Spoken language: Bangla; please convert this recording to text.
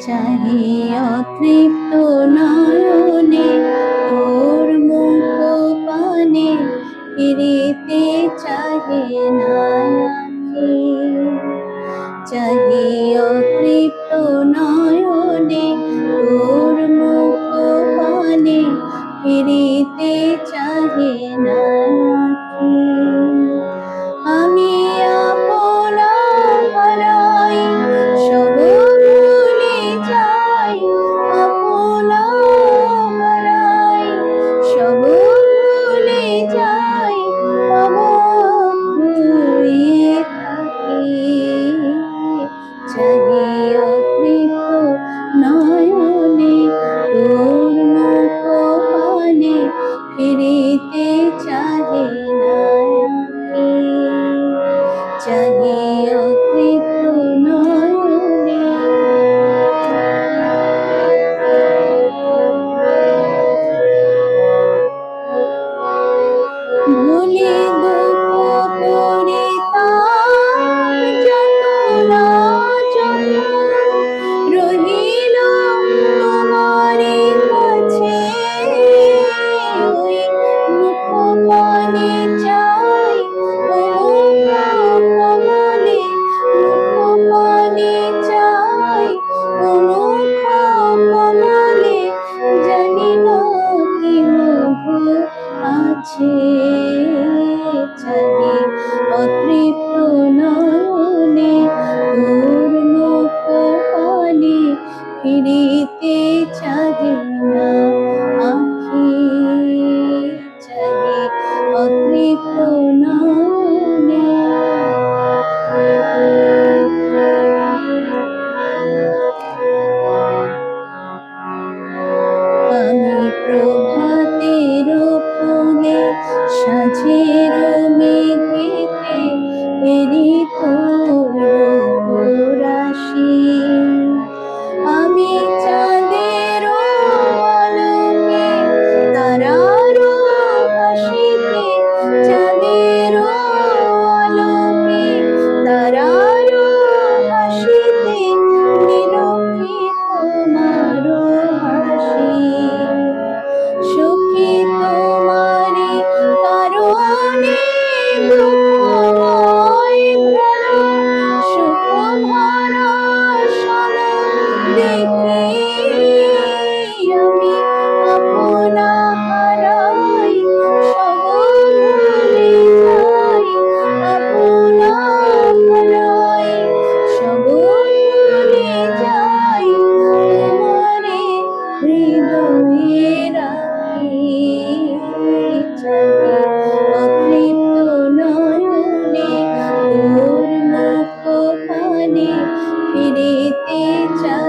চাহি অতৃপ্ত নয়নে তোর মুখ পানে, ফিরিতে চাহে না আখি। চাহি অতৃপ্ত নয়নে তোর মুখ পানে, ফিরিতে চাহে না আখি। আমি আপনা হারাই সব ভুলে যাই, আপনা হারাই সব ভুলে যাই, অবাক হয়ে থাকি। চাহি অতৃপ্ত নয়নে তোর মুখ পানে, ফিরিতে চাহে না আখি। চাহি অতৃপ্ত নয়নে। ভুলি দুঃখ পরিতাপ যতনা যখন রহিল তোমারি কাছে, ওই মুখপানে চাই কমলে, মুখপানে চাই কমলে, জানি না কি মধু আছে। চাহি অতৃপ্ত নয়নে তোর মুখ পানে, ফিরিতে চাহে না আখি। চাহি অতৃপ্ত নয়নে। আমি প্রভাতের ফুলে সাঁঝের মেঘেতে এরি তোর রাশি। আমি চাঁদের আলোকে তারার হাসিতে, চাঁদের আলোকে তারার হাসিতে, নিরখি তোমার হাসি। সুখী তোমারি কারণে দুঃখময় প্রাণ, সুখ ভরা দেখি আমি আপনা হারাই সব ভুলে যাই, আপনা হারাই সব ভুলে যাই, তোমারে হৃদয়ে রাখি। চাহি অতৃপ্ত নয়নে তোর মুখ পানে, ফিরিতে চাই।